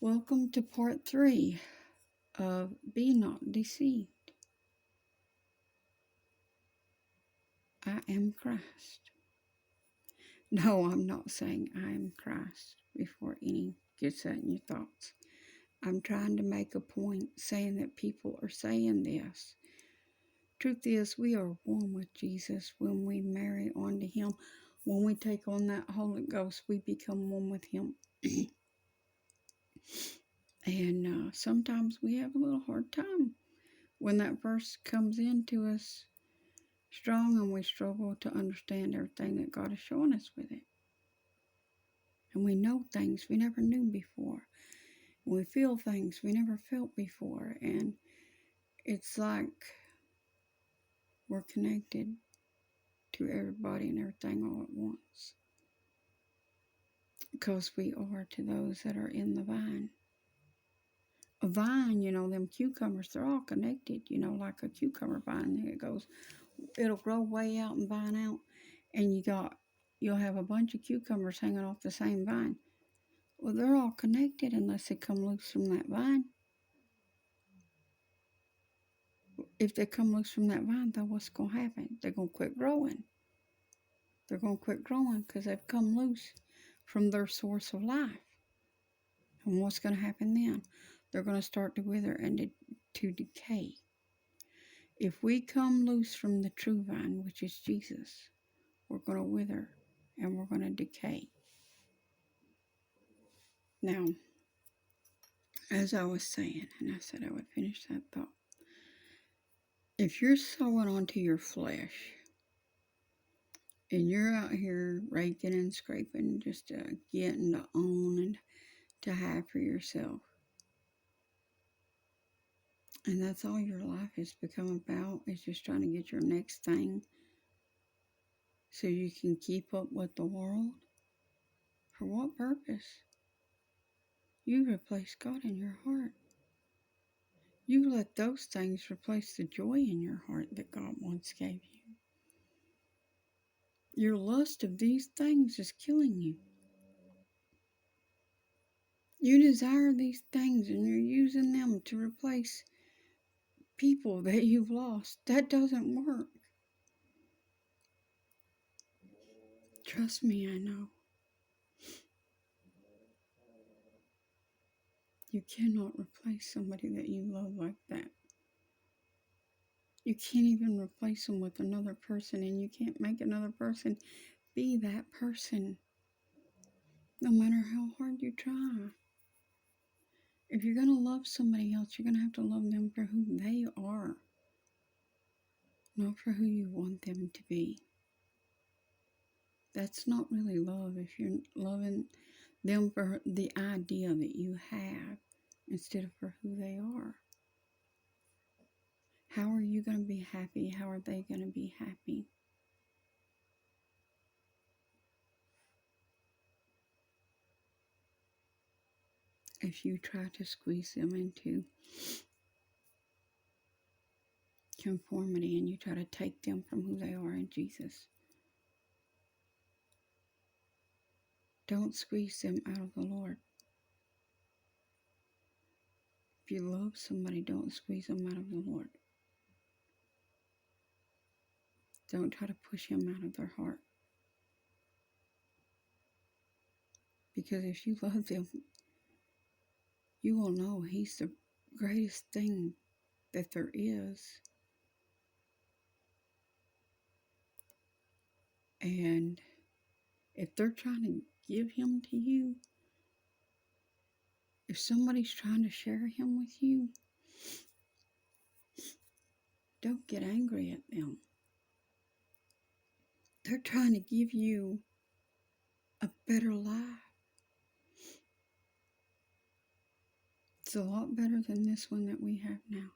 Welcome to part 3 of Be Not Deceived. I am Christ. No, I'm not saying I am Christ before any gets that in your thoughts. I'm trying to make a point saying that people are saying this. Truth is, we are one with Jesus when we marry onto Him. When we take on that Holy Ghost, we become one with Him. And sometimes we have a little hard time when that verse comes into us strong and we struggle to understand everything that God is showing us with it. And we know things we never knew before. We feel things we never felt before. And it's like we're connected to everybody and everything all at once. Because we are to those that are in the vine. A vine, them cucumbers, they're all connected, like a cucumber vine. It'll grow way out and vine out. And you'll have a bunch of cucumbers hanging off the same vine. Well, they're all connected unless they come loose from that vine. If they come loose from that vine, then what's going to happen? They're going to quit growing. They're going to quit growing because they've come loose from their source of life. And what's going to happen then? They're going to start to wither and to decay. If we come loose from the true vine, which is Jesus, we're going to wither and we're going to decay. Now, as I was saying, and I said I would finish that thought, if you're sowing onto your flesh and you're out here raking and scraping just to get and to own and to have for yourself, and that's all your life has become about, is just trying to get your next thing so you can keep up with the world, for what purpose? You replace God in your heart. You let those things replace the joy in your heart that God once gave you. Your lust of these things is killing you. You desire these things and you're using them to replace people that you've lost. That doesn't work. Trust me, I know. You cannot replace somebody that you love like that. You can't even replace them with another person, and you can't make another person be that person, no matter how hard you try. If you're going to love somebody else, you're going to have to love them for who they are, not for who you want them to be. That's not really love if you're loving them for the idea that you have instead of for who they are. How are you going to be happy? How are they going to be happy? If you try to squeeze them into conformity and you try to take them from who they are in Jesus. Don't squeeze them out of the Lord. If you love somebody, don't squeeze them out of the Lord. Don't try to push him out of their heart. Because if you love them, you will know he's the greatest thing that there is. And if they're trying to give him to you, if somebody's trying to share him with you, don't get angry at them. They're trying to give you a better life. It's a lot better than this one that we have now.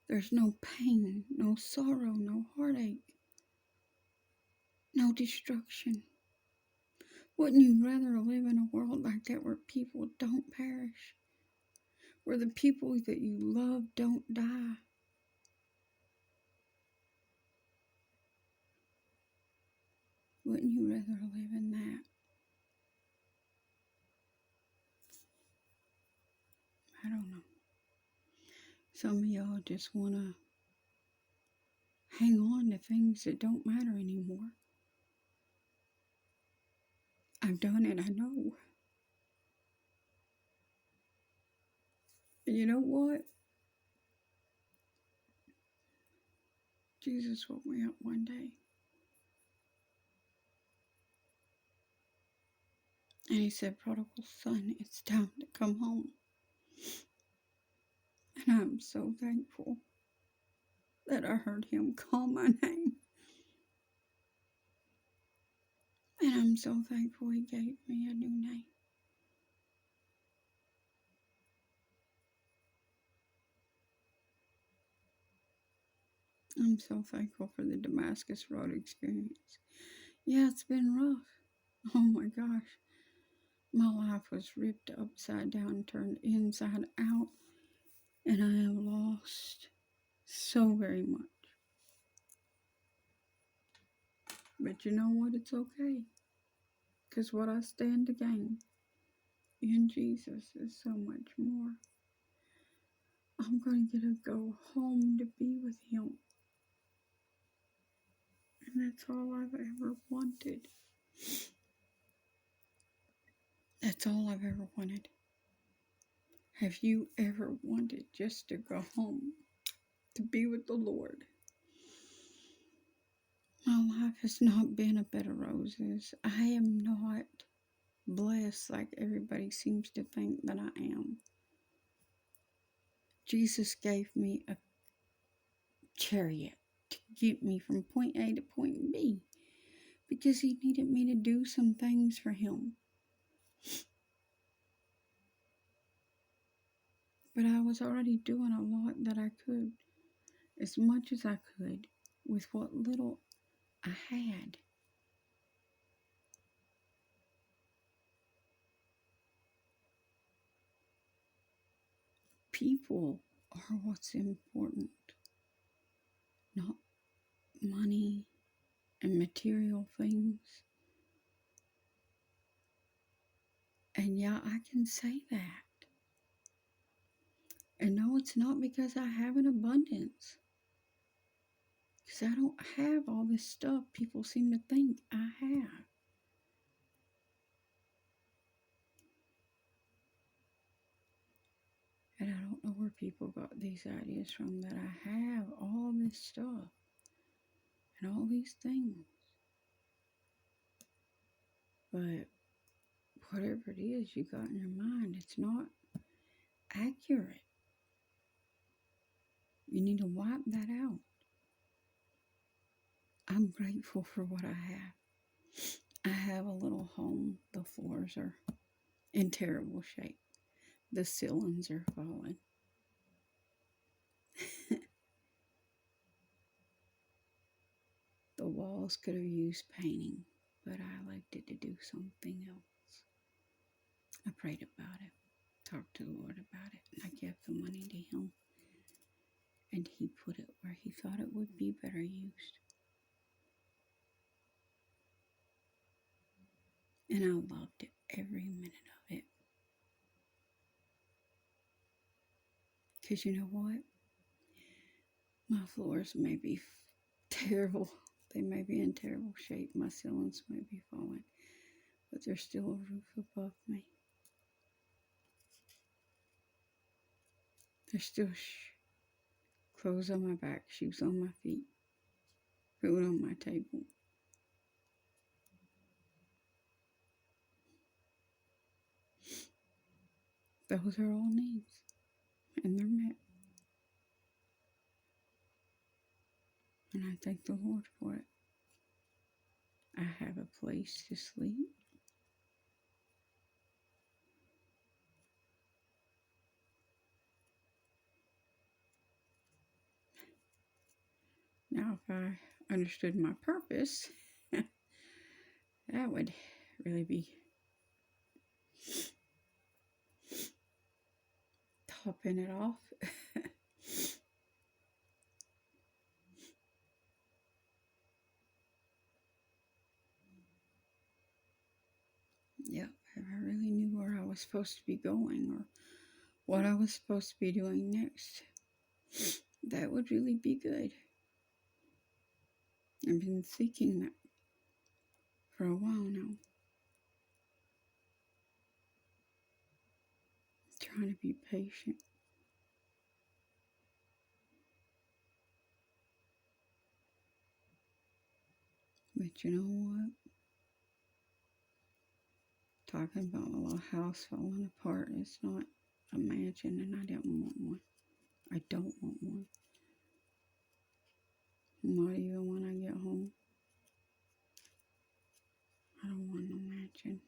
There's no pain, no sorrow, no heartache, no destruction. Wouldn't you rather live in a world like that where people don't perish? Where the people that you love don't die? Wouldn't you rather live in that? I don't know. Some of y'all just want to hang on to things that don't matter anymore. I've done it, I know. And you know what? Jesus woke me up one day. And he said, "Prodigal son, it's time to come home." And I'm so thankful that I heard him call my name. And I'm so thankful he gave me a new name. I'm so thankful for the Damascus Road experience. Yeah, it's been rough. Oh my gosh. My life was ripped upside down, turned inside out, and I have lost so very much. But you know what? It's okay. Because what I stand to gain in Jesus is so much more. I'm going to get to go home to be with him. And that's all I've ever wanted. That's all I've ever wanted. Have you ever wanted just to go home to be with the Lord? My life has not been a bed of roses. I am not blessed like everybody seems to think that I am. Jesus gave me a chariot to get me from point A to point B because he needed me to do some things for him. But I was already doing a lot that I could, as much as I could, with what little I had. People are what's important, not money and material things. And yeah, I can say that. And no, it's not because I have an abundance. Because I don't have all this stuff people seem to think I have. And I don't know where people got these ideas from that I have all this stuff and all these things. But whatever it is you got in your mind, it's not accurate. You need to wipe that out. I'm grateful for what I have. I have a little home. The floors are in terrible shape. The ceilings are falling. The walls could have used painting, but I elected to do something else. I prayed about it, talked to the Lord about it, and I gave the money to him. And he put it where he thought it would be better used. And I loved it, every minute of it. Because you know what? My floors may be terrible. They may be in terrible shape. My ceilings may be falling. But there's still a roof above me. There's still clothes on my back, shoes on my feet, food on my table. Those are all needs, and they're met. And I thank the Lord for it. I have a place to sleep. Now, if I understood my purpose, that would really be topping it off. Yep, if I really knew where I was supposed to be going or what I was supposed to be doing next. That would really be good. I've been seeking that for a while now. Trying to be patient. But you know what? Talking about a little house falling apart is not imagined, and I don't want one. I don't want one. Not even when I get home. I don't want no mansion.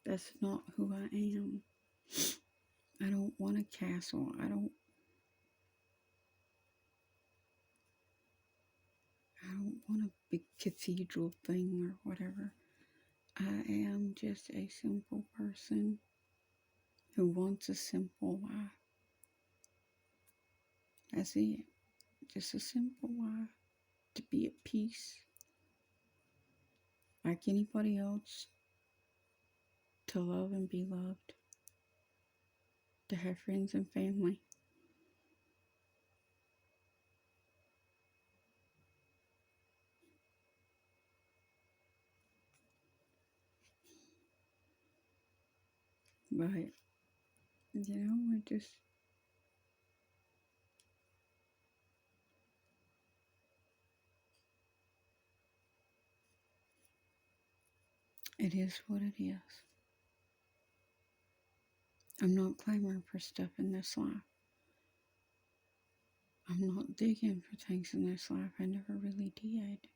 That's not who I am. I don't want a castle. I don't want a big cathedral thing or whatever. I am just a simple person who wants a simple life. That's it. Just a simple life. To be at peace. Like anybody else. To love and be loved. To have friends and family. But, it is what it is. I'm not clamoring for stuff in this life. I'm not digging for things in this life. I never really did.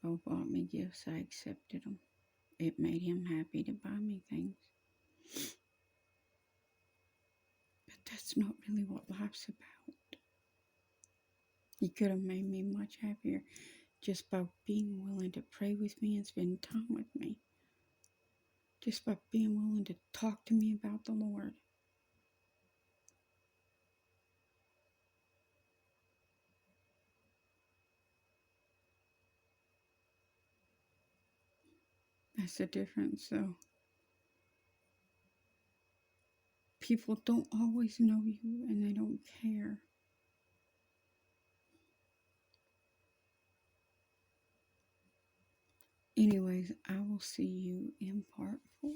God bought me gifts. I accepted them. It made him happy to buy me things. But that's not really what life's about. He could have made me much happier just by being willing to pray with me and spend time with me. Just by being willing to talk to me about the Lord. That's the difference, though. People don't always know you and they don't care. Anyways, I will see you in part 4.